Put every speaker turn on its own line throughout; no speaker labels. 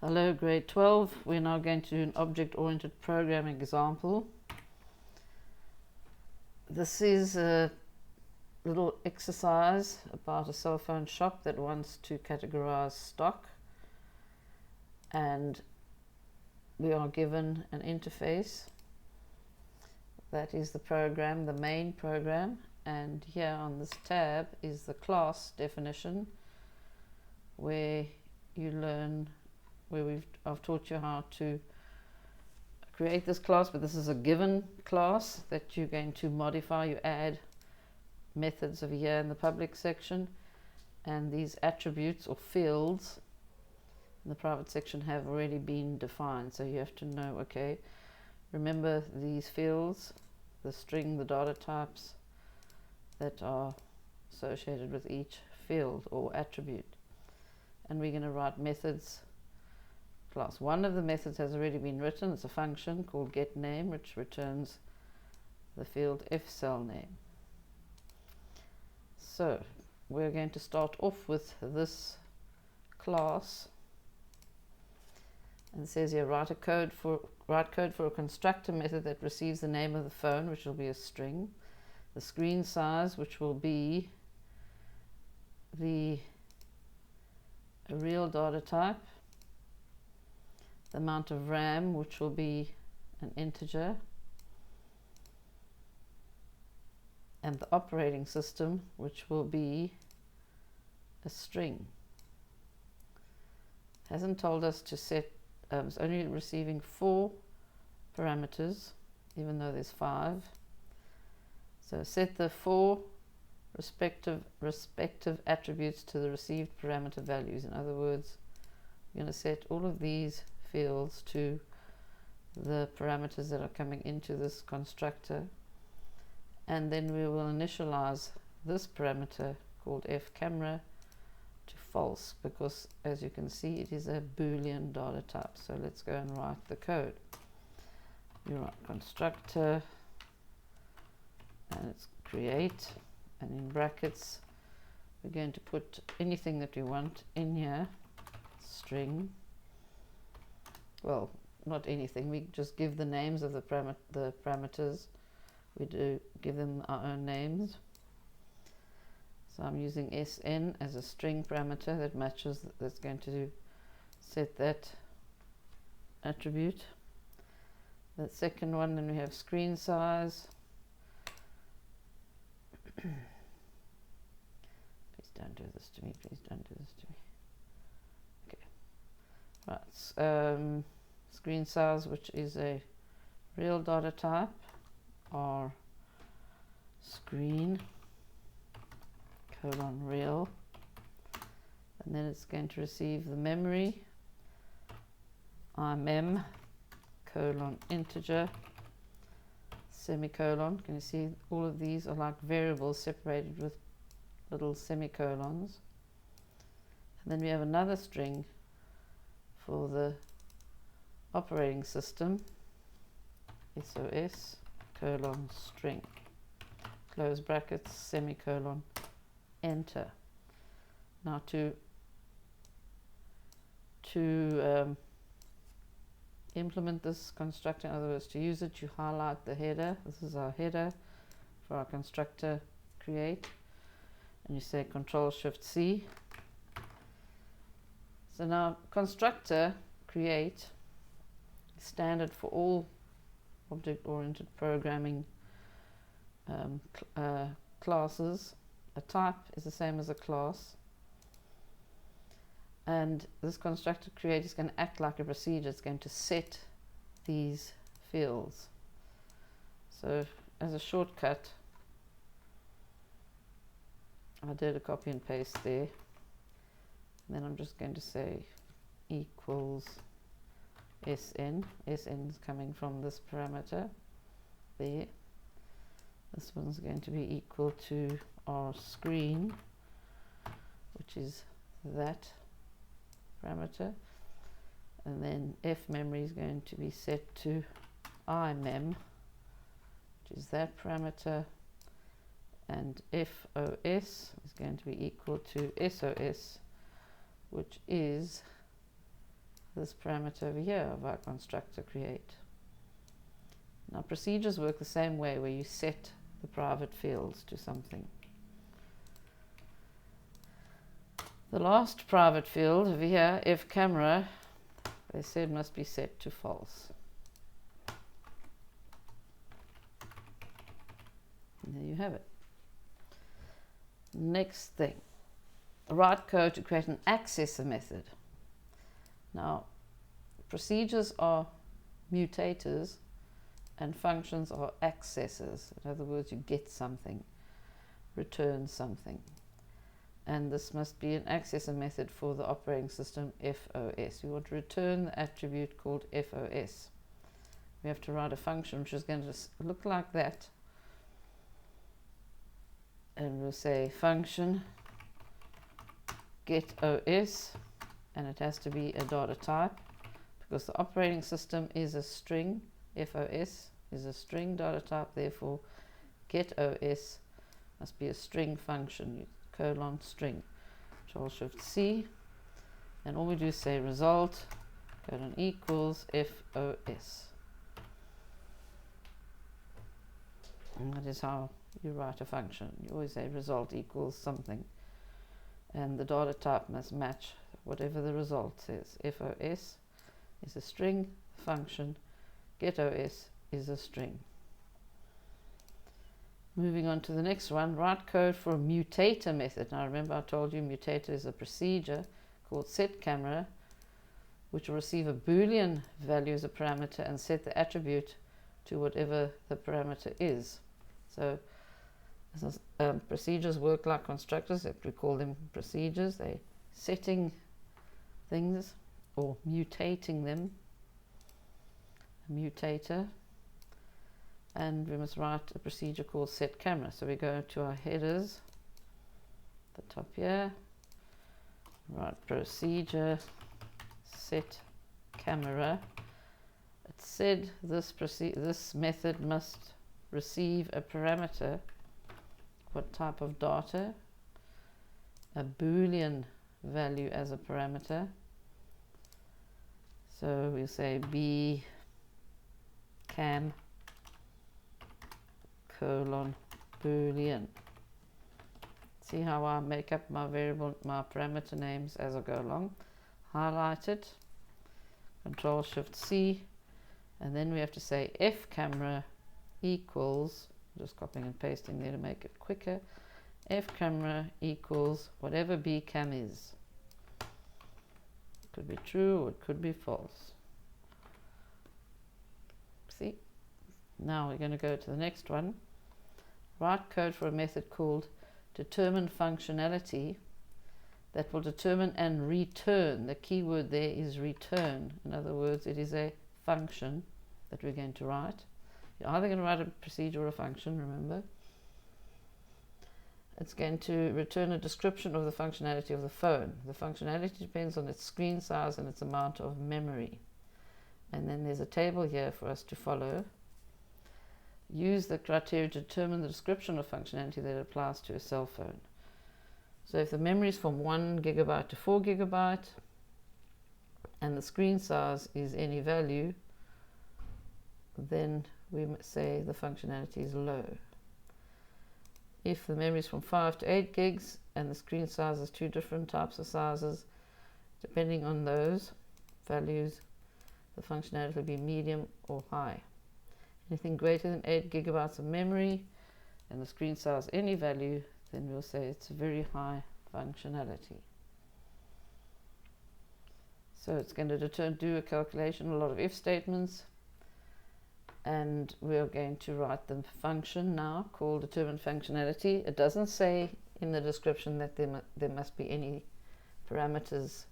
Hello grade 12, we're now going to do an object-oriented programming example. This is a little exercise about a cell phone shop that wants to categorize stock, and we are given an interface. That is the program, the main program, and here on this tab is the class definition, where you learn I've taught you how to create this class, but this is a given class that you're going to modify. You add methods over here in the public section, and these attributes or fields in the private section have already been defined. So you have to know, okay, remember these fields, the string, the data types that are associated with each field or attribute. And we're going to write methods. Class. One of the methods has already been written. It's a function called getName, which returns the field fCellName. So we're going to start off with this class, and it says here, write code for a constructor method that receives the name of the phone, which will be a string, the screen size, which will be a real data type, the amount of RAM, which will be an integer, and the operating system, which will be a string. Hasn't told us to set, it's only receiving 4 parameters, even though there's 5. So set the 4 respective attributes to the received parameter values. In other words, we're going to set all of these fields to the parameters that are coming into this constructor, and then we will initialize this parameter called fCamera to false, because as you can see it is a Boolean data type. So let's go and write the code. You write constructor, and it's create, and in brackets we're going to put anything that we want in here, string. Well, not anything, we just give the names of the parameters. We do give them our own names. So I'm using SN as a string parameter that matches, that's going to set that attribute. The second one, then we have screen size. Please don't do this to me, please don't do this to me. Right, screen size, which is a real data type, or screen colon real, and then it's going to receive the memory, mem colon integer semicolon. Can you see all of these are like variables separated with little semicolons? And then we have another string for the operating system, SOS colon string, close brackets, semicolon, enter. Now to implement this constructor, in other words to use it, you highlight the header. This is our header for our constructor create, and you say Control-Shift-C. So now constructor create is standard for all object-oriented programming classes. A type is the same as a class, and this constructor create is going to act like a procedure. It's going to set these fields. So as a shortcut, I did a copy and paste there. Then I'm just going to say equals SN. SN is coming from this parameter there. This one's going to be equal to our screen, which is that parameter. And then fMemory is going to be set to imem, which is that parameter. And FOS is going to be equal to SOS, which is this parameter over here of our constructor create. Now procedures work the same way, where you set the private fields to something. The last private field over here, if camera, they said must be set to false. And there you have it. Next thing, write code to create an accessor method. Now, procedures are mutators and functions are accessors. In other words, you get something, return something. And this must be an accessor method for the operating system FOS. We want to return the attribute called FOS. We have to write a function which is going to look like that. And we'll say function get OS, and it has to be a data type because the operating system is a string. FOS is a string data type, therefore get OS must be a string function, colon string. Control-Shift-C, and all we do is say result colon equals FOS. And that is how you write a function. You always say result equals something, and the data type must match whatever the result says. FOS is a string function, getOS is a string. Moving on to the next one, write code for a mutator method. Now remember I told you mutator is a procedure called setCamera, which will receive a Boolean value as a parameter and set the attribute to whatever the parameter is. So procedures work like constructors, if we call them procedures. They're setting things or mutating them, a mutator. And we must write a procedure called setCamera. So we go to our headers, the top here, write procedure setCamera. It said this method must receive a parameter. What type of data? A Boolean value as a parameter. So we'll say b cam colon Boolean. See how I make up my variable, my parameter names as I go along. Highlight it, Control-Shift-C, and then we have to say fCamera equals, just copying and pasting there to make it quicker, fCamera equals whatever bcam is. It could be true or it could be false. See? Now we're going to go to the next one. Write code for a method called determine functionality that will determine and return. The key word there is return. In other words, it is a function that we're going to write. You're either going to write a procedure or a function, remember. It's going to return a description of the functionality of the phone. The functionality depends on its screen size and its amount of memory. And then there's a table here for us to follow. Use the criteria to determine the description of functionality that applies to a cell phone. So if the memory is from 1 GB to 4 GB and the screen size is any value, then we say the functionality is low. If the memory is from 5 to 8 gigs and the screen size is two different types of sizes, depending on those values, the functionality will be medium or high. Anything greater than 8 GB of memory and the screen size any value, then we'll say it's very high functionality. So it's going to do a calculation, a lot of if statements, and we're going to write the function now called determine functionality. It doesn't say in the description that there must be any parameters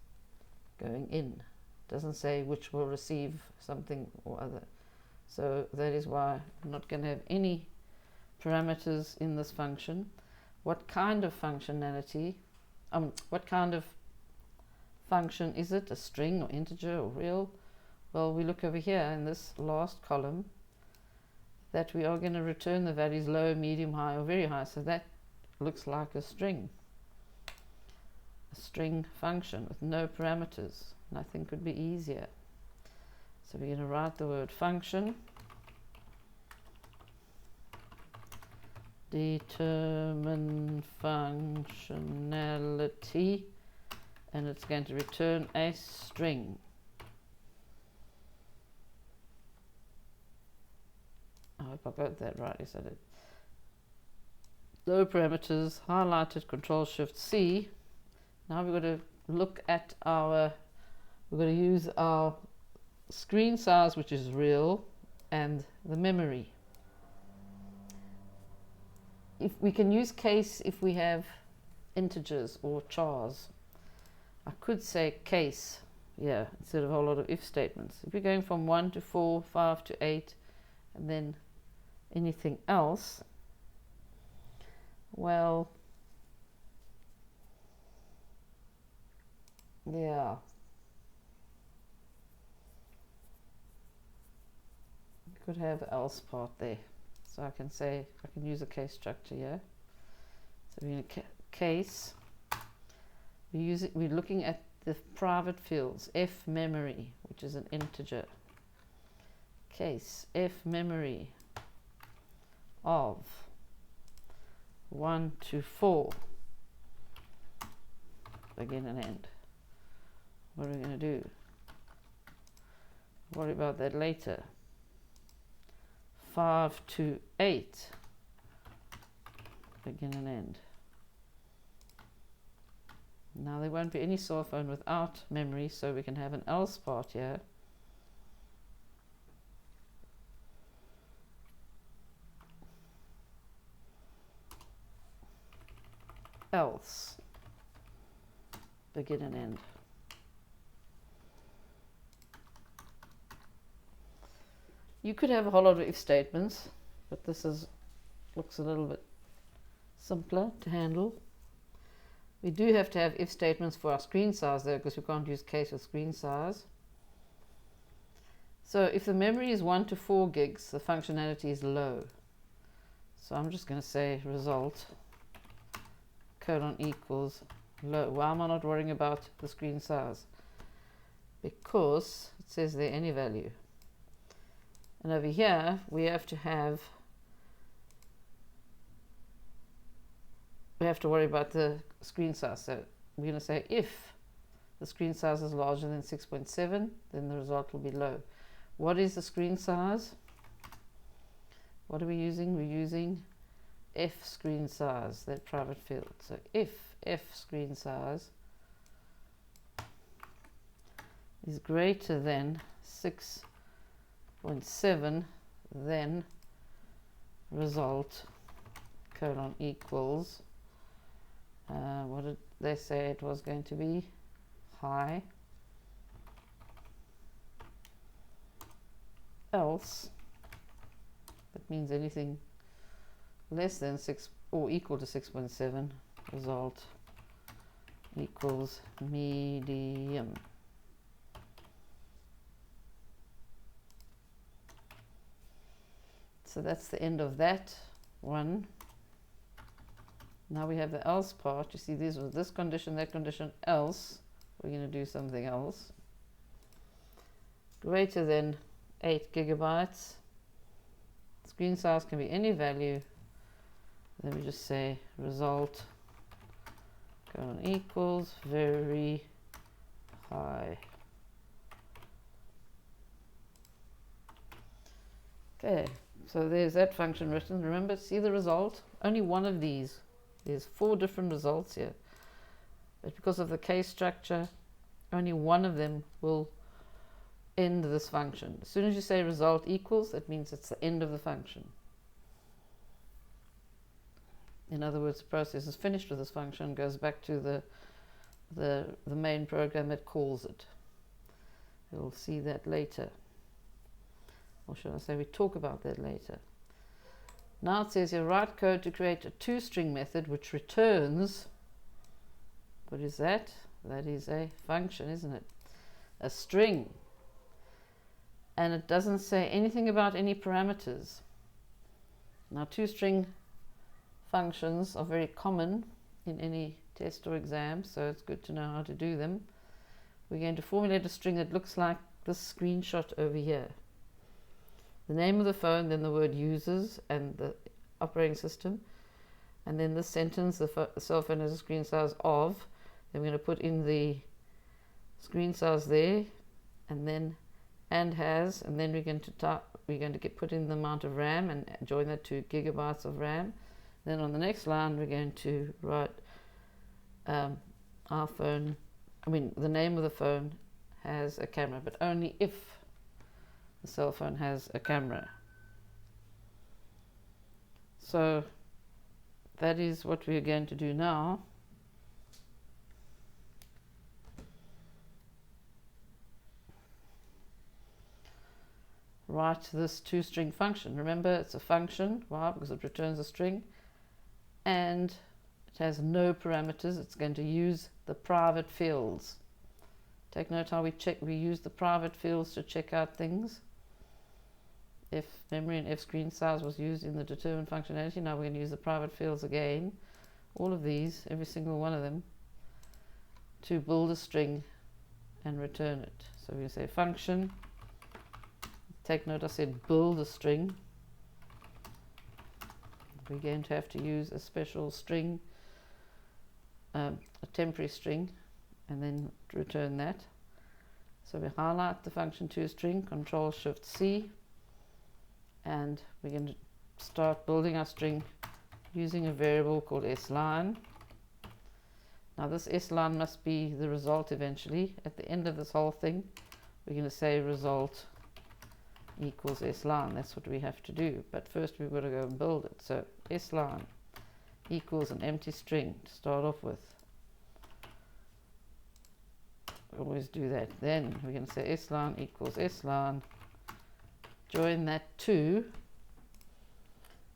going in. It doesn't say which will receive something or other. So that is why I'm not going to have any parameters in this function. What kind of functionality, what kind of function is it? A string or integer or real? Well, we look over here in this last column that we are going to return the values low, medium, high or very high. So that looks like a string function with no parameters. Nothing could be easier. So we're going to write the word function. Determine functionality, and it's going to return a string. I hope I got that right. Yes, I did. Low parameters, highlighted, Control-Shift-C. Now we're going to look at we're going to use our screen size, which is real, and the memory. If we can use case if we have integers or chars. I could say case, yeah, instead of a whole lot of if statements. If you're going from 1 to 4, 5 to 8, and then anything else, well, yeah, you could have else part there. So I can say, I can use a case structure here. So we're in a case, we're looking at the private fields, f memory, which is an integer. Case, f memory of 1 to 4, begin and end. What are we going to do? Worry about that later. 5 to 8, begin and end. Now there won't be any cell phone without memory, so we can have an else part here. Else, begin and end. You could have a whole lot of if statements, but this looks a little bit simpler to handle. We do have to have if statements for our screen size though, because we can't use case with screen size. So if the memory is 1 to 4 gigs, the functionality is low. So I'm just going to say result colon equals low. Why am I not worrying about the screen size? Because it says there any value. And over here, we have to worry about the screen size. So we're going to say if the screen size is larger than 6.7, then the result will be low. What is the screen size? What are we using? We're using f screen size, that private field. So if f screen size is greater than 6.7, then result colon equals what did they say it was going to be? High. Else, that means anything less than 6 or equal to 6.7, result equals medium. So that's the end of that one. Now we have the else part. You see, this was this condition, that condition, else. We're going to do something else. Greater than 8 gigabytes. Screen size can be any value. Then we just say result colon equals very high. Okay, so there's that function written. Remember, see the result? Only one of these. There's 4 different results here. But because of the case structure, only one of them will end this function. As soon as you say result equals, that means it's the end of the function. In other words, the process is finished with this function, goes back to the main program that calls it. We'll see that later. Or should I say we talk about that later. Now it says here, write code to create a toString method which returns, what is that? That is a function, isn't it? A string. And it doesn't say anything about any parameters. Now toString functions are very common in any test or exam, so it's good to know how to do them. we're going to formulate a string that looks like this screenshot over here. The name of the phone, then the word users and the operating system, and then this sentence, the cell phone has a screen size of, then we're going to put in the screen size there, and then has, and then we're going to put in the amount of RAM and join that to gigabytes of RAM. Then on the next line we're going to write our phone, the name of the phone has a camera, but only if the cell phone has a camera. So that is what we're going to do now. Write this toString function. Remember, it's a function. Why? Because it returns a string and it has no parameters. It's going to use the private fields. Take note how we use the private fields to check out things. If memory and if screen size was used in the determine functionality, now we're going to use the private fields again. All of these, every single one of them, to build a string and return it. So we say function. Take note I said build a string. We're going to have to use a special string, a temporary string, and then return that. So we highlight the function toString, Control Shift C, and we're going to start building our string using a variable called sLine. Now this sLine must be the result eventually. At the end of this whole thing, we're going to say result equals sLine. That's what we have to do. But first we've got to go and build it. So sLine equals an empty string to start off with. Always do that. Then we're going to say sLine equals sLine. Join that to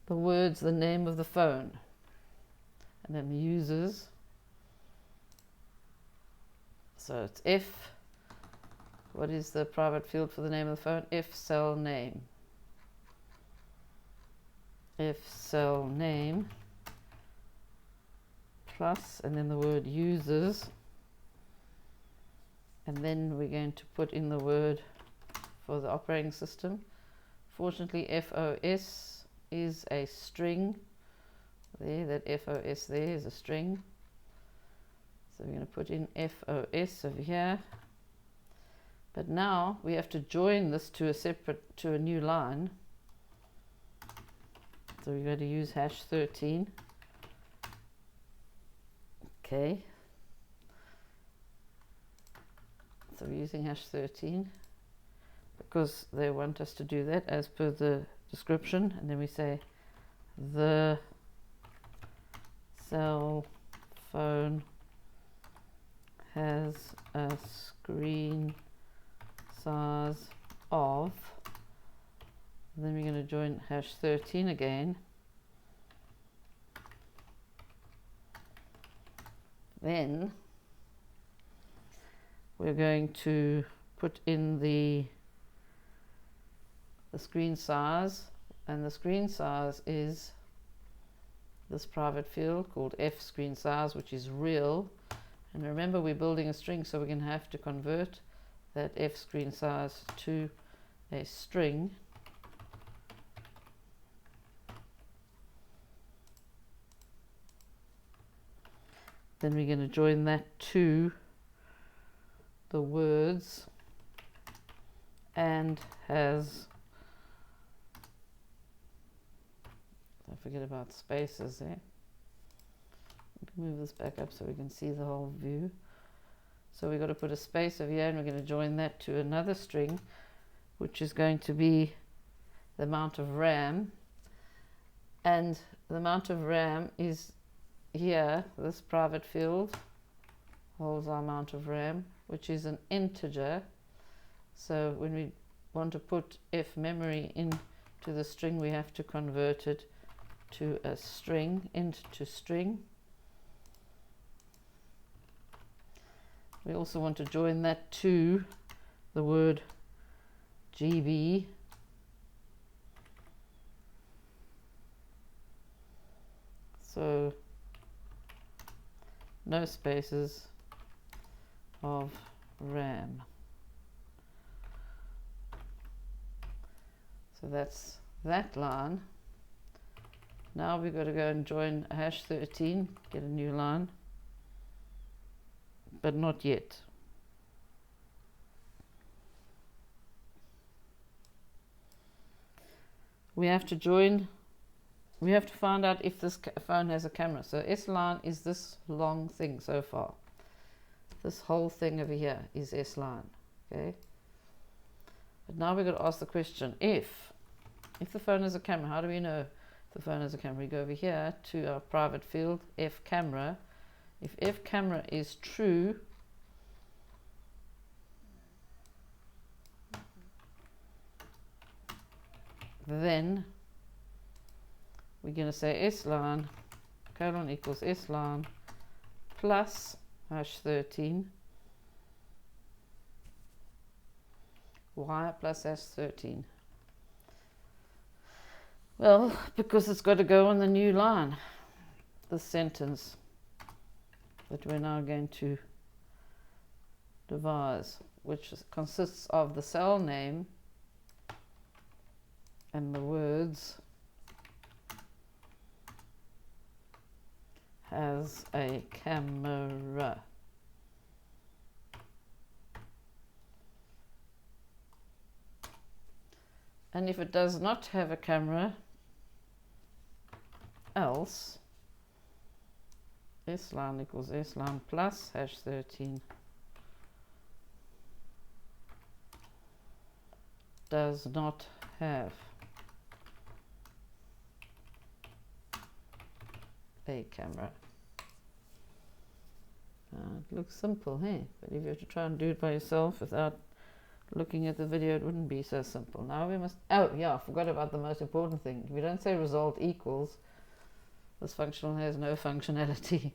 the words, the name of the phone, and then the users. So it's if, what is the private field for the name of the phone? If cell name. If cell name plus, and then the word users, and then we're going to put in the word for the operating system. Fortunately, FOS is a string. There, that FOS there is a string. So we're going to put in FOS over here. But now we have to join this to a new line. So we're going to use #13. Okay. So we're using #13 because they want us to do that as per the description, and then we say the cell phone has a screen size of, and then we're going to join #13 again. Then we're going to put in the screen size, and the screen size is this private field called f screen size, which is real. And remember, we're building a string, so we're going to have to convert that f screen size to a string. Then we're going to join that to the words and has, don't forget about spaces there. Move this back up so we can see the whole view. So we've got to put a space over here, and we're going to join that to another string, which is going to be the amount of RAM. And the amount of RAM is here. This private field holds our amount of RAM, which is an integer. So when we want to put f memory into the string, we have to convert it to a string, int to string. We also want to join that to the word GB. So no spaces of RAM. So that's that line. Now we've got to go and join hash 13, get a new line, but not yet. We have to join, we have to find out if this phone has a camera. So S line is this long thing so far. This whole thing over here is S line, okay? But now we've got to ask the question, if the phone has a camera, how do we know if the phone has a camera? We go over here to our private field, F camera. If F camera is true, then we're going to say S line colon equals S line plus hash 13 y plus hash 13. Well, because it's got to go on the new line, this sentence that we're now going to devise, which consists of the cell name and the words has a camera. And if it does not have a camera, else S line equals S line plus hash 13 does not have a camera. It looks simple, hey? But if you have to try and do it by yourself without looking at the video, it wouldn't be so simple. Now we must, oh yeah, I forgot about the most important thing. If we don't say result equals, this function has no functionality.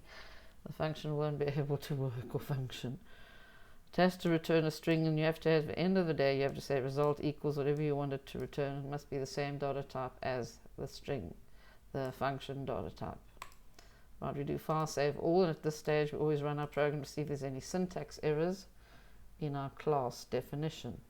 The function won't be able to work or function. It has to return a string, and you have to, at the end of the day, you have to say result equals whatever you want it to return. It must be the same data type as the string, the function data type. Right, we do file save all, and at this stage we always run our program to see if there's any syntax errors in our class definition.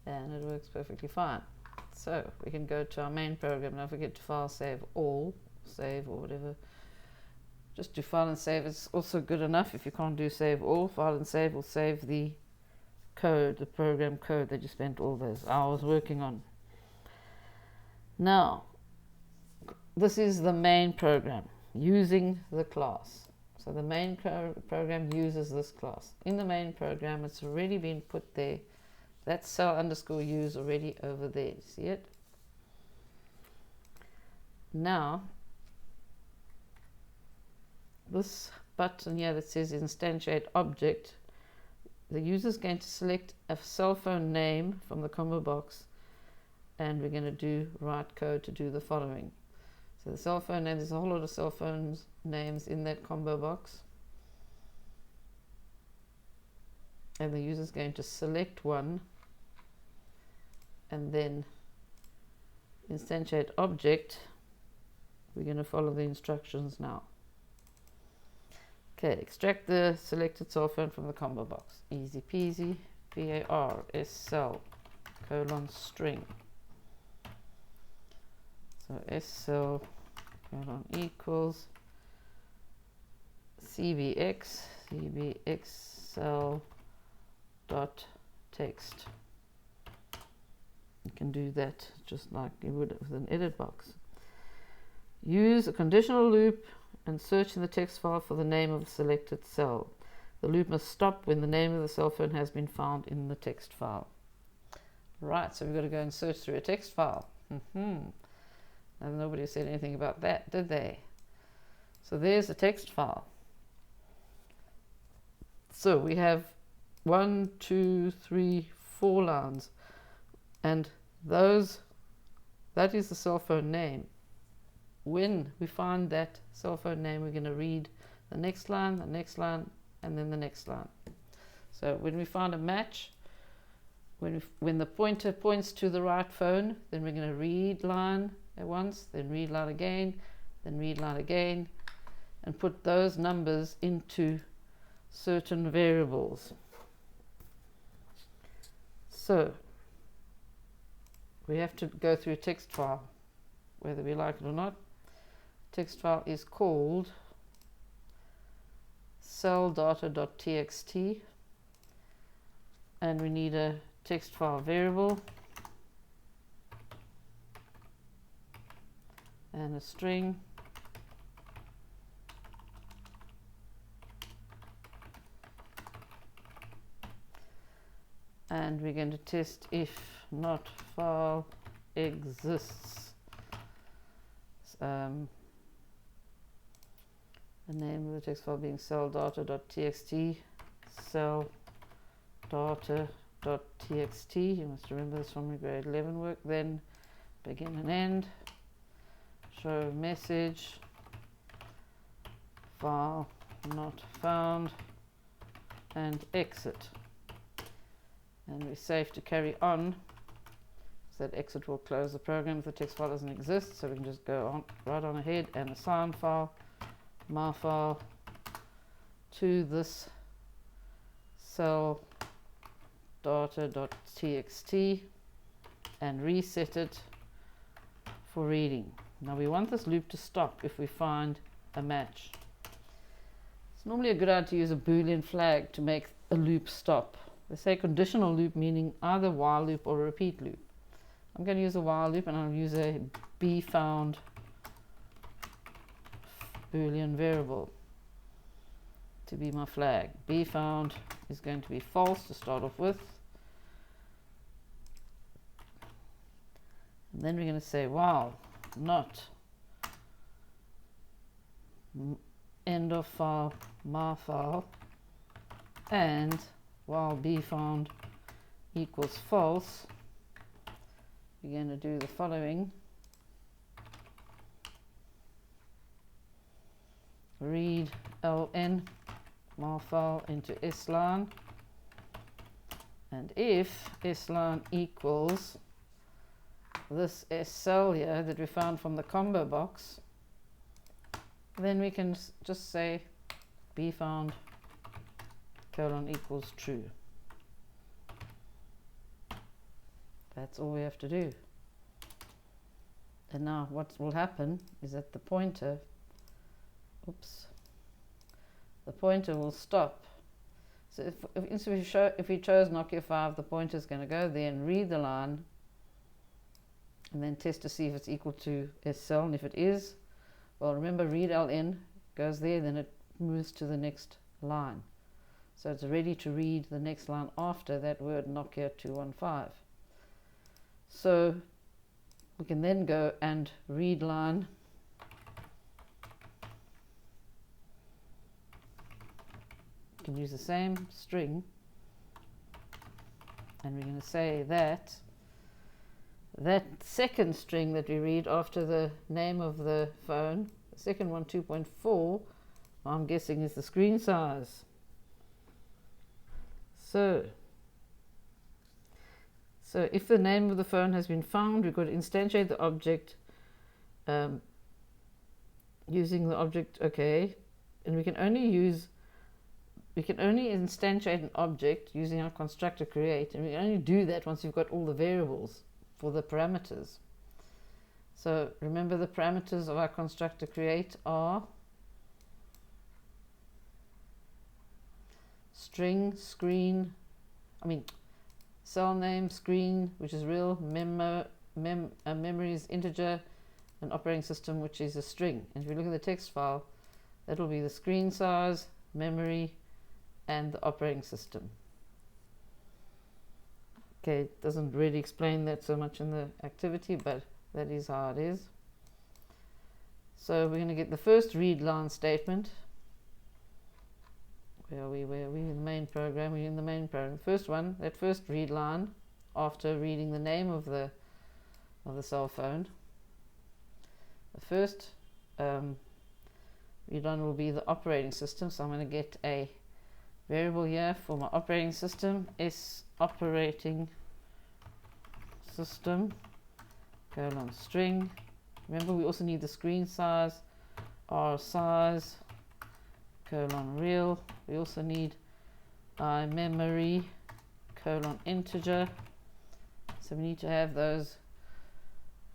And it works perfectly fine. So we can go to our main program. Don't forget to file save all, save or whatever. Just do file and save. It's also good enough. If you can't do save all, file and save will save the code, the program code that you spent all those hours working on. Now, this is the main program using the class. So the main program uses this class. In the main program, it's already been put there. That cell underscore U is already over there. See it? Now, this button here that says instantiate object, the user is going to select a cell phone name from the combo box, and we're going to do write code to do the following. So the cell phone name, there's a whole lot of cell phone names in that combo box, and the user is going to select one and then instantiate object. We're going to follow the instructions now. Okay, extract the selected cell phone from the combo box. Easy peasy. var s cell colon string. So s cell colon equals cbx cell dot text. You can do that just like you would with an edit box. Use a conditional loop and search in the text file for the name of the selected cell. The loop must stop when the name of the cell phone has been found in the text file. Right, so we've got to go and search through a text file. And nobody said anything about that, did they? So there's the text file. So we have 1, 2, 3, 4 lines, and that is the cell phone name. When we find that cell phone name, we're going to read the next line, and then the next line. So when we find a match, when the pointer points to the right phone, then we're going to read line at once, then read line again, then read line again, and put those numbers into certain variables. So we have to go through a text file, whether we like it or not. Text file is called celldata.txt, and we need a text file variable and a string, and we're going to test if not file exists. The name of the text file being celldata.txt, celldata.txt. You must remember this from your grade 11 work. Then begin and end, show message, file not found, and exit. And we save to carry on, so that exit will close the program if the text file doesn't exist. So we can just go on right on ahead and assign file, my file, to this celldata.txt and reset it for reading. Now we want this loop to stop if we find a match. It's normally a good idea to use a Boolean flag to make a loop stop. They say conditional loop, meaning either while loop or repeat loop. I'm going to use a while loop, and I'll use a bFound Boolean variable to be my flag. bFound is going to be false to start off with. And then we're going to say while not end of file, my file, and while bFound equals false, we're going to do the following. Read ln my file into sline, and if sline equals this scell here that we found from the combo box, then we can just say bFound colon equals true. That's all we have to do. And now what will happen is that the pointer, the pointer will stop. So if we chose Nokia 5, the pointer is going to go there and read the line, and then test to see if it's equal to scell, and if it is, well, remember, read ln goes there, then it moves to the next line. So it's ready to read the next line after that word Nokia 215. So we can then go and read line you can use the same string, and we're going to say that that second string that we read after the name of the phone, the second one, 2.4, I'm guessing is the screen size. So if the name of the phone has been found, we've got to instantiate the object using the object, okay, and we can only instantiate an object using our constructor create, and we only do that once you've got all the variables for the parameters. So remember, the parameters of our constructor create are string, cell name, screen, which is real, memory is integer, and operating system, which is a string. And if you look at the text file, that will be the screen size, memory, and the operating system. Okay, it doesn't really explain that so much in the activity, but that is how it is. So we're going to get the first read line statement. Where are we? In the main program. We're in the main program. First one, that first read line after reading the name of the cell phone. The first read line will be the operating system. So I'm going to get a variable here for my operating system, S operating system colon string. Remember, we also need the screen size, R size colon real. We also need memory colon integer. So we need to have those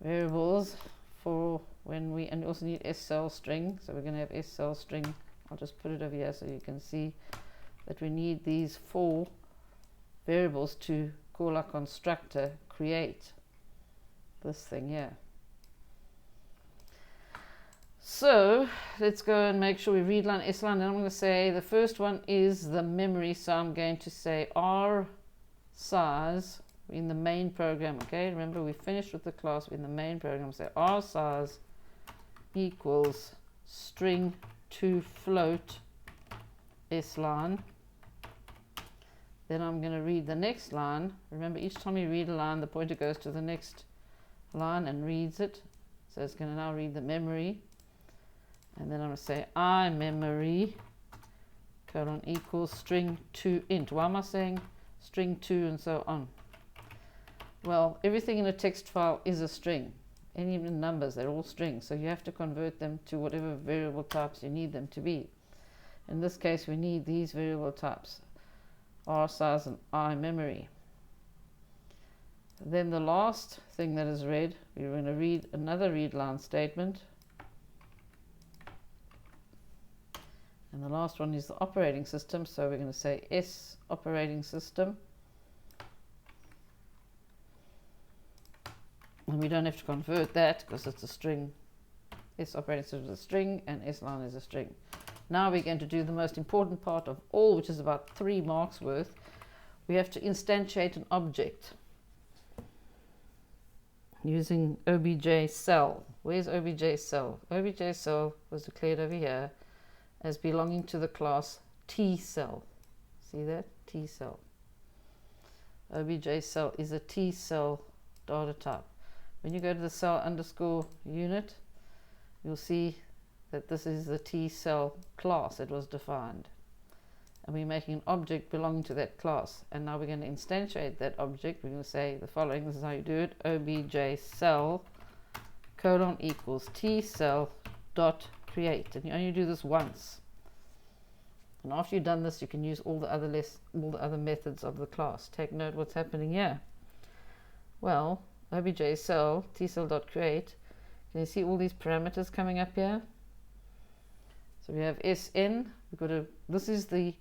variables for when we, and we also need S cell string. So we're going to have S cell string. I'll just put it over here so you can see that we need these 4 variables to call our constructor create this thing here. So let's go and make sure we read line S line. And I'm going to say the first one is the memory. So I'm going to say R size in the main program. Okay, remember we finished with the class in the main program. So R size equals string to float S line. Then I'm going to read the next line. Remember, each time you read a line, the pointer goes to the next line and reads it. So it's going to now read the memory. And then I'm going to say I memory colon equals string to int. Why am I saying string to and so on? Well, everything in a text file is a string. And even numbers, they're all strings. So you have to convert them to whatever variable types you need them to be. In this case, we need these variable types, R size and I memory. Then the last thing that is read, we're going to read another read line statement. And the last one is the operating system. So we're going to say S operating system. And we don't have to convert that because it's a string. S operating system is a string and S line is a string. Now we're going to do the most important part of all, which is about 3 marks worth. We have to instantiate an object using obj cell. Where's obj cell? Obj cell was declared over here as belonging to the class T cell. See that? T cell. Obj cell is a T cell data type. When you go to the cell underscore unit, you'll see that this is the T cell class that was defined. And we're making an object belonging to that class. And now we're going to instantiate that object. We're going to say the following. This is how you do it. Obj cell colon equals T cell dot create. And you only do this once. And after you've done this, you can use all the other methods of the class. Take note what's happening here. Well, obj cell T cell dot create. Can you see all these parameters coming up here? So we have Sn. We've got to. This is the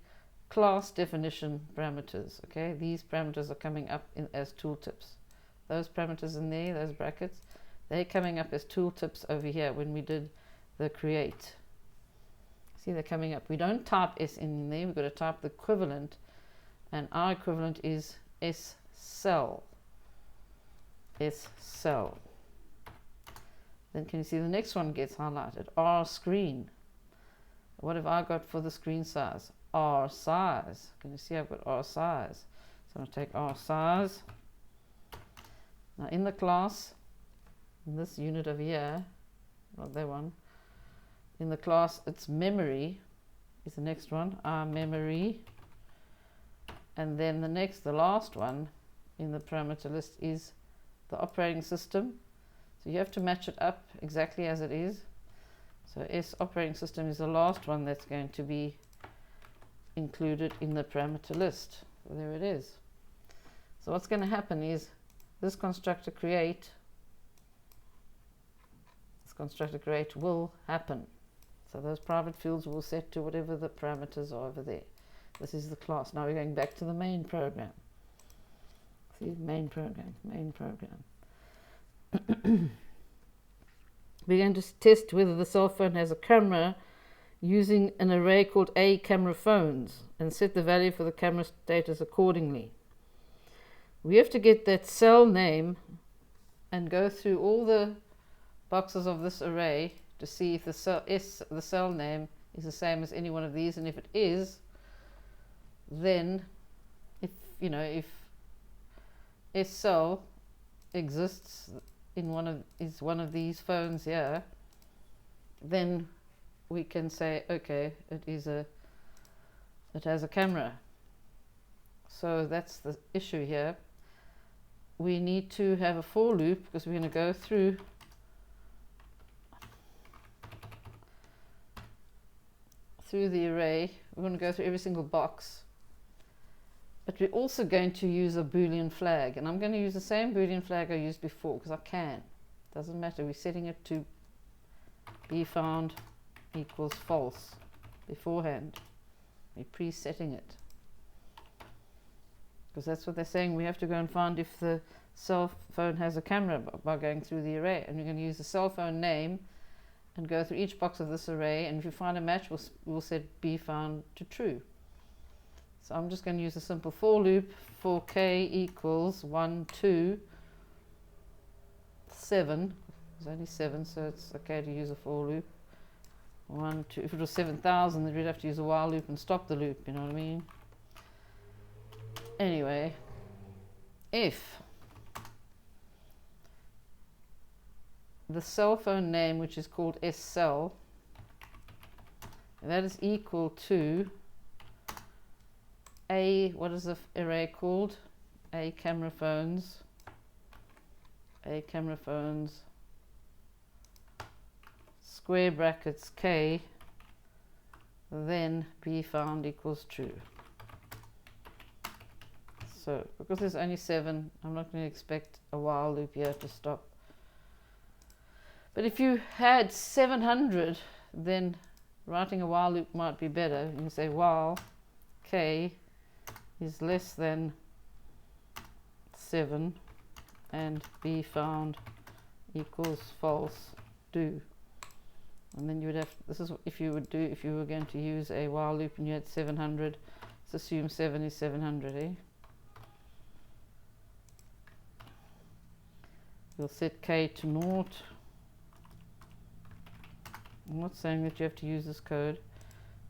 class definition parameters. Okay, these parameters are coming up as tooltips. Those parameters in there, those brackets, they're coming up as tooltips over here when we did the create. See, they're coming up. We don't type S in there. We've got to type the equivalent, and our equivalent is S cell. S cell. Then can you see the next one gets highlighted? R screen. What have I got for the screen size? R size. Can you see I've got R size? So I'm going to take R size. Now in the class, in this unit over here, not that one, in the class it's memory is the next one, R memory. And then the last one in the parameter list is the operating system. So you have to match it up exactly as it is. So S operating system is the last one that's going to be included in the parameter list. So there it is. So what's going to happen is this constructor create will happen. So those private fields will set to whatever the parameters are over there. This is the class. Now we're going back to the main program. See, main program. We're going to test whether the cell phone has a camera using an array called A camera phones and set the value for the camera status accordingly. We have to get that cell name and go through all the boxes of this array to see if the cell name is the same as any one of these, and if it is, then if S cell exists in one of these phones here, then we can say, okay, it is a that has a camera. So that's the issue here. We need to have a for loop because we're going to go through the array. We're going to go through every single box, but we're also going to use a Boolean flag, and I'm going to use the same Boolean flag I used before because I can. Doesn't matter. We're setting it to be found equals false beforehand. We're presetting it because that's what they're saying. We have to go and find if the cell phone has a camera by going through the array, and we're going to use the cell phone name and go through each box of this array, and if you find a match, we'll set be found to true. So I'm just going to use a simple for loop for k equals 1, 2, 7. There's only 7, so it's okay to use a for loop. 1, 2. If it was 7,000, then we'd have to use a while loop and stop the loop, you know what I mean? Anyway, if the cell phone name, which is called SCell, that is equal to a, what is the array called? A camera phones, square brackets k, then be found equals true. So because there's only 7, I'm not going to expect a while loop here to stop. But if you had 700, then writing a while loop might be better. You can say while k is less than 7 and be found equals false, do. And then you would have, this is what if you would do if you were going to use a while loop and you had 700. Let's assume 7 is 700, eh? We'll set k to 0. I'm not saying that you have to use this code.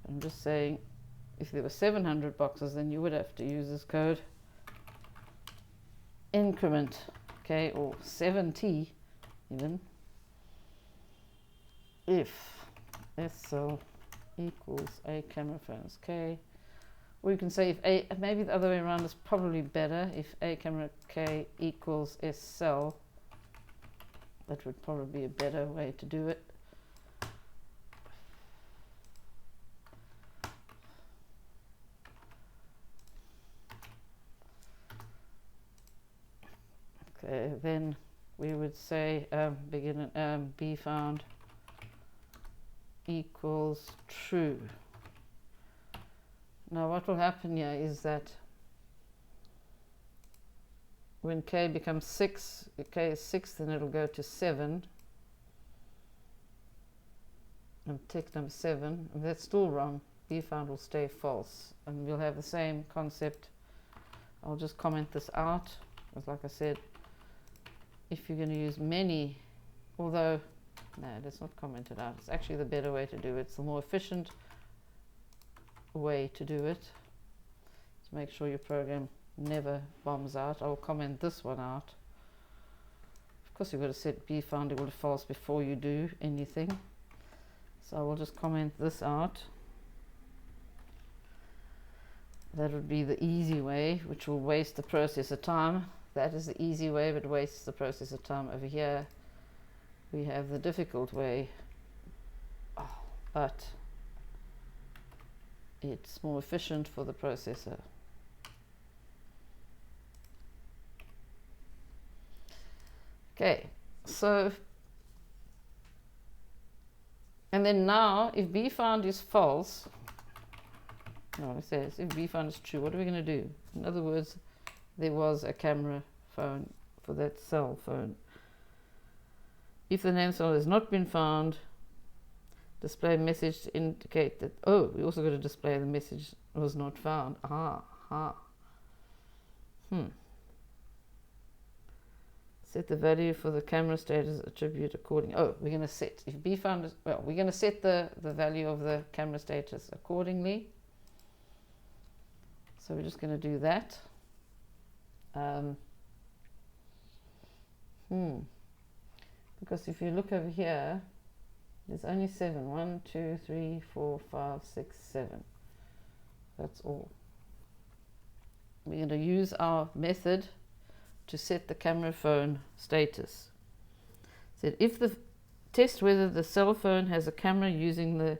I'm just saying if there were 700 boxes, then you would have to use this code. Increment k, or 70 even, if SCell equals a camera phones k. Or you can say if a, maybe the other way around is probably better. If a camera k equals SCell, that would probably be a better way to do it. Okay, then we would say be found equals true. Now what will happen here is that when k becomes 6, if k is 6, then it'll go to 7 and tick number 7, and that's still wrong. Be found will stay false, and we'll have the same concept. I'll just comment this out, because like I said, if you're going to use many, although no, let's not comment it out. It's actually the better way to do it. It's the more efficient way to do it, to make sure your program never bombs out. I'll comment this one out. Of course, you've got to set be found equal to false before you do anything. So I will just comment this out. That would be the easy way, which will waste the processor time. That is the easy way, but wastes the processor time. Over here, we have the difficult way, but it's more efficient for the processor. Okay, so, and then now, if be found is false, no, it says if be found is true, what are we going to do? In other words, there was a camera phone for that cell phone. If the name cell has not been found, display message to indicate that, oh, we also got to display the message was not found. Set the value for the camera status attribute according. Oh, we're going to set, if be found is, well, we're going to set the value of the camera status accordingly. So we're just going to do that. Because if you look over here, there's only 7. 1, 2, 3, 4, 5, 6, 7. That's all. We're going to use our method to set the camera phone status. So if the test whether the cell phone has a camera using the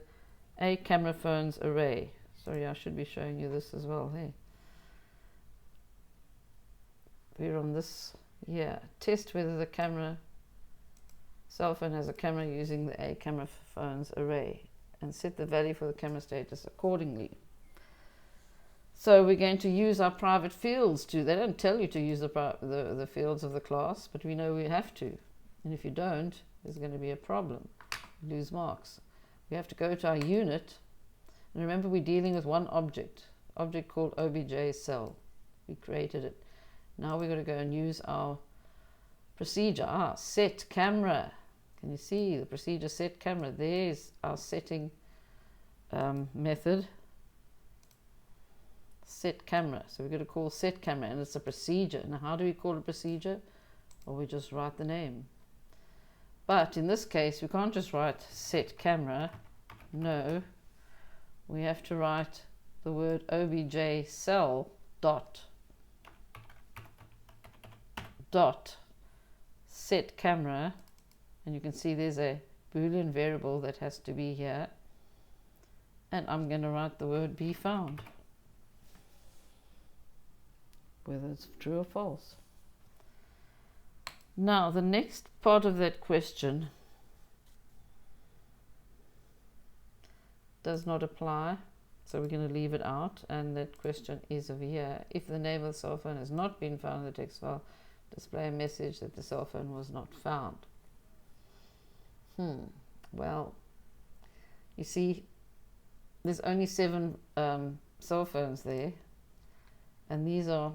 A camera phones array. Sorry, I should be showing you this as well. Hey, we're on this. Yeah, test whether the cell phone has a camera using the A camera phones array, and set the value for the camera status accordingly. So we're going to use our private fields too. They don't tell you to use the fields of the class, but we know we have to. And if you don't, there's going to be a problem. You lose marks. We have to go to our unit. And remember, we're dealing with one object called obj cell. We created it. Now we're going to go and use our procedure. Set camera. Can you see the procedure set camera? There's our setting method. Set camera. So we're going to call set camera, and it's a procedure. Now how do we call a procedure? Well, we just write the name. But in this case, we can't just write set camera. No, we have to write the word obj cell dot set camera, and you can see there's a Boolean variable that has to be here, and I'm going to write the word be found, whether it's true or false. Now the next part of that question does not apply, so we're going to leave it out, and that question is over here. If the name of the cell phone has not been found in the text file, display a message that the cell phone was not found. Well, you see, there's only 7 cell phones there, and these are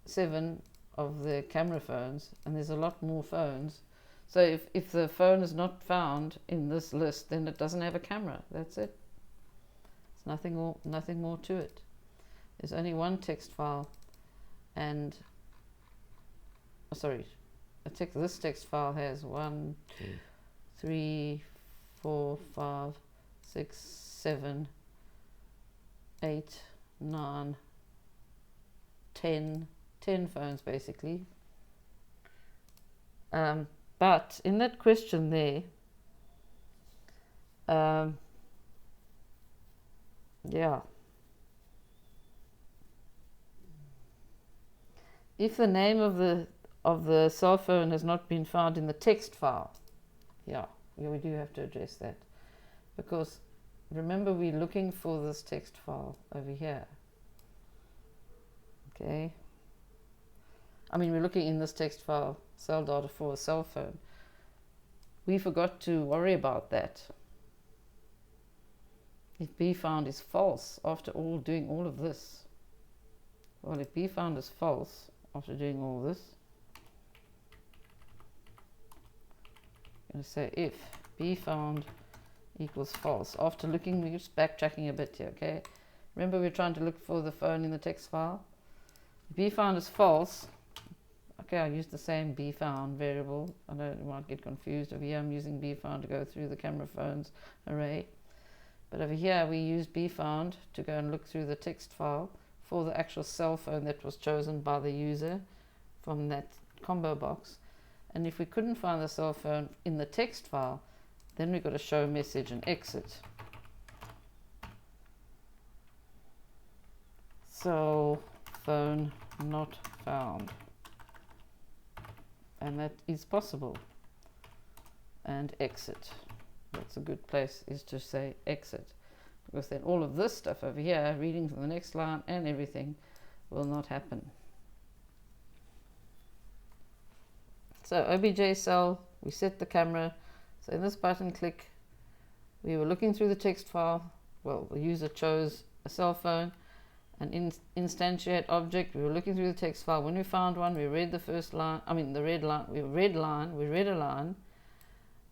7 of the camera phones, and there's a lot more phones. So if the phone is not found in this list, then it doesn't have a camera. That's it. There's nothing more to it. There's only one text file, and this text file has 1, 2, 3, 4, 5, 6, 7, 8, 9, 10 phones basically. But in that question there, yeah, if the name of the cell phone has not been found in the text file, yeah, we do have to address that, because remember, we're looking for this text file over here. Okay, I mean, we're looking in this text file, cell data for a cell phone. We forgot to worry about that. If be found is false after doing all of this. Well, if be found is false after doing all this, I'm going to say if be found equals false. After looking, we're just backtracking a bit here, okay? Remember, we're trying to look for the phone in the text file. If be found is false, okay, I use the same be found variable. I know you might get confused. Over here, I'm using be found to go through the camera phones array. But over here, we use be found to go and look through the text file for the actual cell phone that was chosen by the user from that combo box. And if we couldn't find the cell phone in the text file, then we've got to show message and exit. Cell phone not found. And that is possible. And exit. That's a good place, is to say exit, because then all of this stuff over here, reading from the next line and everything, will not happen. So obj cell, we set the camera. So in this button click, we were looking through the text file. Well, the user chose a cell phone, and instantiate object, we were looking through the text file. When we found one, we read the first line, the red line, we read a line,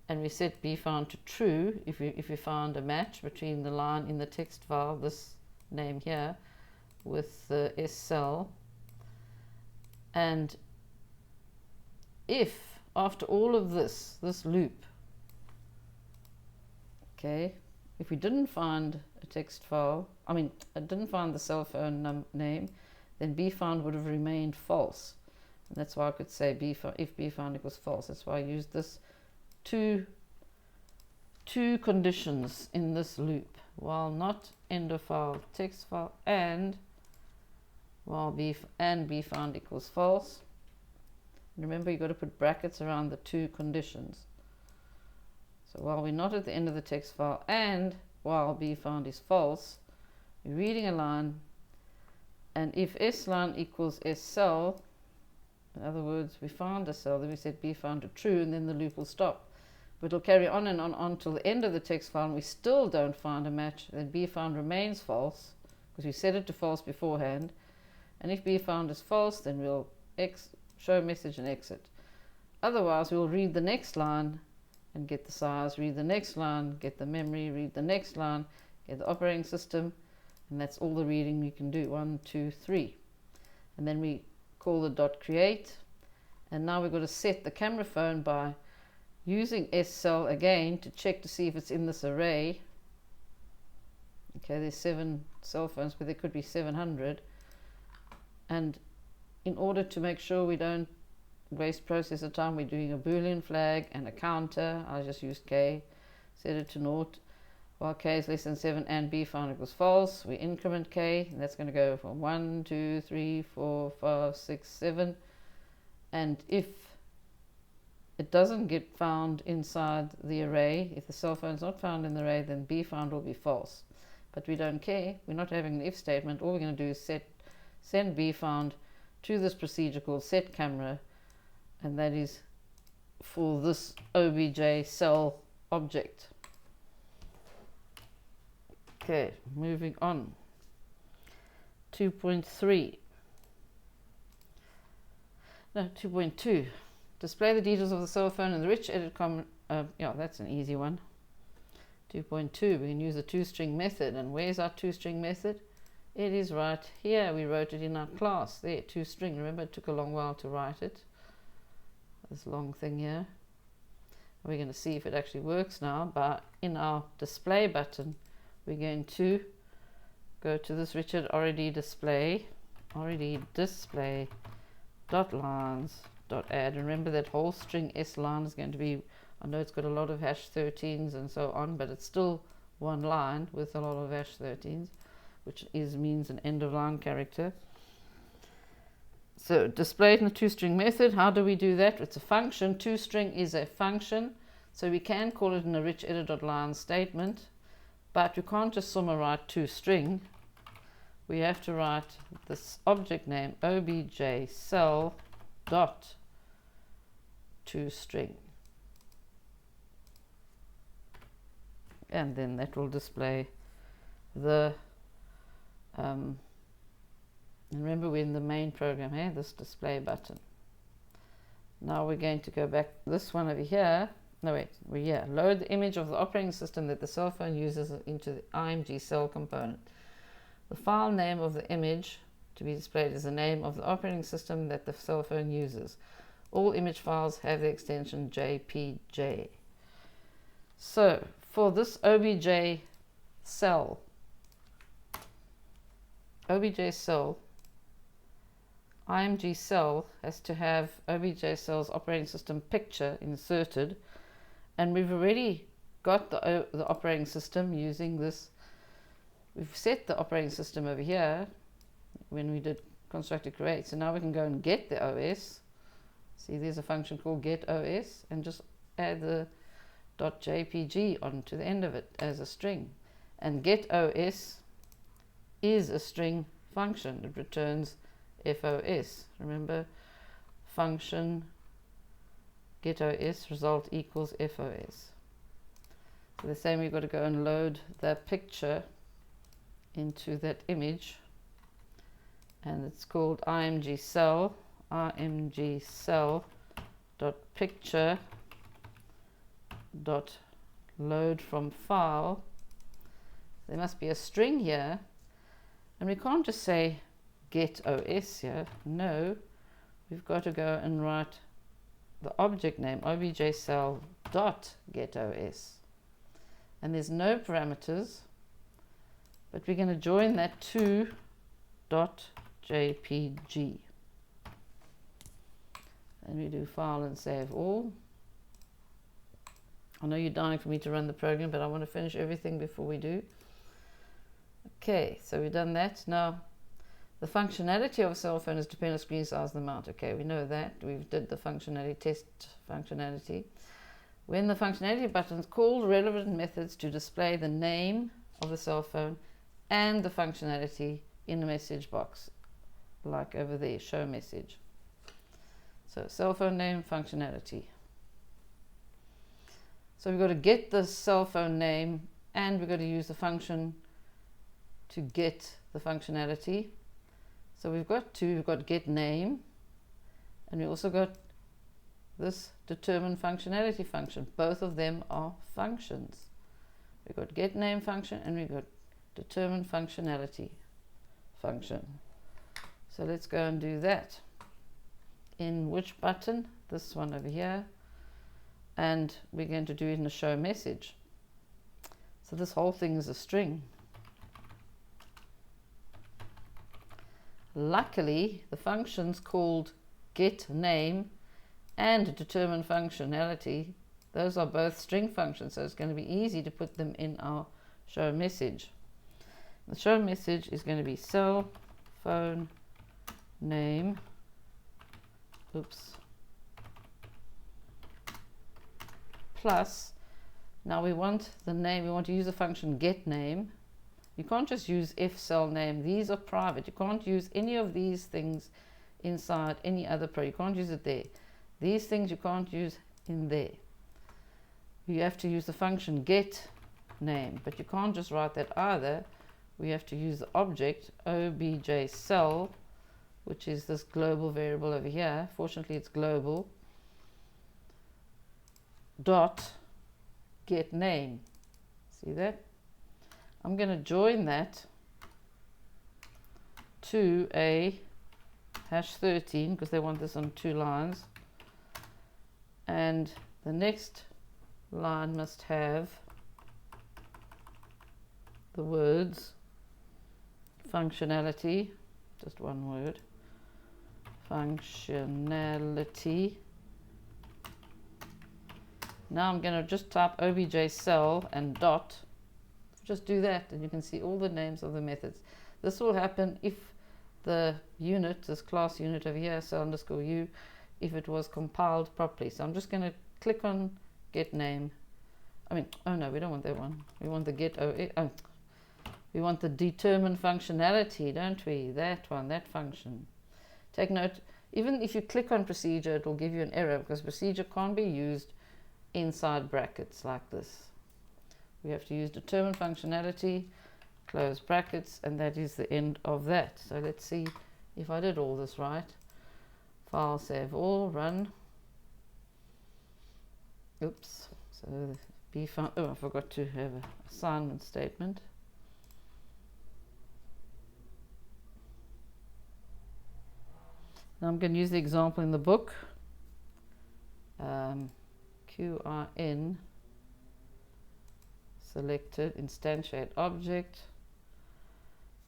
and we set be found to true if we found a match between the line in the text file, this name here, with the S cell. And if after all of this loop, okay, if we didn't find a text file, I didn't find the cell phone name, then bfound would have remained false. And that's why I could say if bfound equals false. That's why I used this two conditions in this loop, while not end of file text file, and while bfound equals false. And remember, you've got to put brackets around the two conditions. So while we're not at the end of the text file and while bfound is false, we're reading a line, and if sline equals scell, in other words, we found a cell, then we set bfound to true, and then the loop will stop. But it'll carry on and on until the end of the text file, and we still don't find a match, then bfound remains false, because we set it to false beforehand. And if bfound is false, then we'll show message and exit. Otherwise, we'll read the next line and get the size, read the next line, get the memory, read the next line, get the operating system, and that's all the reading we can do. 1, 2, 3. And then we call the dot create, and now we've got to set the camera phone by using scell again to check to see if it's in this array. Okay, there's 7 cell phones, but there could be 700. And in order to make sure we don't waste processor time, we're doing a boolean flag and a counter. I just used k, set it to 0. While k is less than 7 and bfound equals false, we increment k, and that's going to go from 1, 2, 3, 4, 5, 6, 7. And if it doesn't get found inside the array, if the cell phone is not found in the array, then bfound will be false. But we don't care. We're not having an if statement. All we're going to do is send bfound to this procedure called set camera, and that is for this obj cell object. Okay, moving on. 2.3. No, 2.2. Display the details of the cell phone in the rich edit comment. Yeah, that's an easy one. 2.2, we can use the toString method. And where's our toString method? It is right here. We wrote it in our class. There, toString. Remember, it took a long while to write it. This long thing here. We're going to see if it actually works now. But in our display button, we're going to go to this Richard already display dot lines dot add. Remember that whole string s line is going to be, I know it's got a lot of hash 13s and so on, but it's still one line with a lot of hash 13s, which means an end of line character. So display it in the toString method. How do we do that? It's a function. toString is a function, so we can call it in a rich edit.line statement, but you can't just write toString. We have to write this object name obj cell dot toString, and then that will display the and remember, we're in the main program here, this display button. Now we're going to go back this one over here. No, wait, we're here. Load the image of the operating system that the cell phone uses into the img cell component. The file name of the image to be displayed is the name of the operating system that the cell phone uses. All image files have the extension JPJ. So for this obj cell img cell has to have obj cell's operating system picture inserted, and we've already got the operating system using this. We've set the operating system over here when we did constructor create, so now we can go and get the OS. See, there's a function called get OS, and just add the .jpg onto the end of it as a string. And get OS is a string function. It returns FOS. Remember, function get OS result equals FOS. So the same, we've got to go and load the picture into that image, and it's called img cell dot picture dot load from file. There must be a string here, and we can't just say get OS here. No, we've got to go and write the object name obj cell dot get OS, and there's no parameters, but we're going to join that to .jpg. And we do file and save all. I know you're dying for me to run the program, but I want to finish everything before we do. Okay, so we've done that. Now, the functionality of a cell phone is dependent on screen size and the mount. Okay, we know that. We've did the functionality, test functionality. When the functionality buttons call relevant methods to display the name of the cell phone and the functionality in the message box, like over there, show message. So cell phone name, functionality. So we've got to get the cell phone name, and we've got to use the function to get the functionality. So we've got get name, and we also got this determine functionality function. Both of them are functions. We've got get name function, and we've got determine functionality function. So let's go and do that. In which button? This one over here. And we're going to do it in a show message. So this whole thing is a string. Luckily, the functions called get name and determine functionality, those are both string functions, so it's going to be easy to put them in our show message. The show message is going to be cell phone name, plus, now we want the name, we want to use the function get name. You can't just use if cell name, these are private. You can't use any of these things inside any other you can't use it there. These things you can't use in there. You have to use the function get name, but you can't just write that either. We have to use the object obj cell, which is this global variable over here. Fortunately it's global, dot get name. See that? I'm going to join that to a #13 because they want this on 2 lines, and the next line must have the words functionality, just one word, functionality. Now I'm going to just type obj cell and dot. Just do that and you can see all the names of the methods. This will happen if the unit, this class unit over here, cell underscore u, if it was compiled properly. So I'm just going to click on get name. Oh no, we don't want that one. We want the get we want the determine functionality, don't we? That one, that function. Take note, even if you click on procedure, it will give you an error because procedure can't be used inside brackets like this. We have to use determine functionality, close brackets, and that is the end of that. So let's see if I did all this right. File, save all, run. Oops. So I forgot to have an assignment statement. Now I'm going to use the example in the book. QRN selected, instantiate object,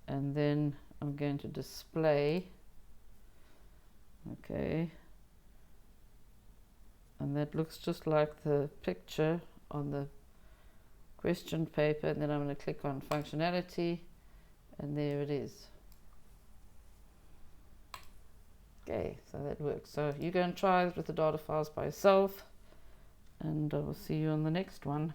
and then I'm going to display, okay, and that looks just like the picture on the question paper, and then I'm going to click on functionality, and there it is. Okay, so that works. So you go and try it with the data files by yourself, and I will see you on the next one.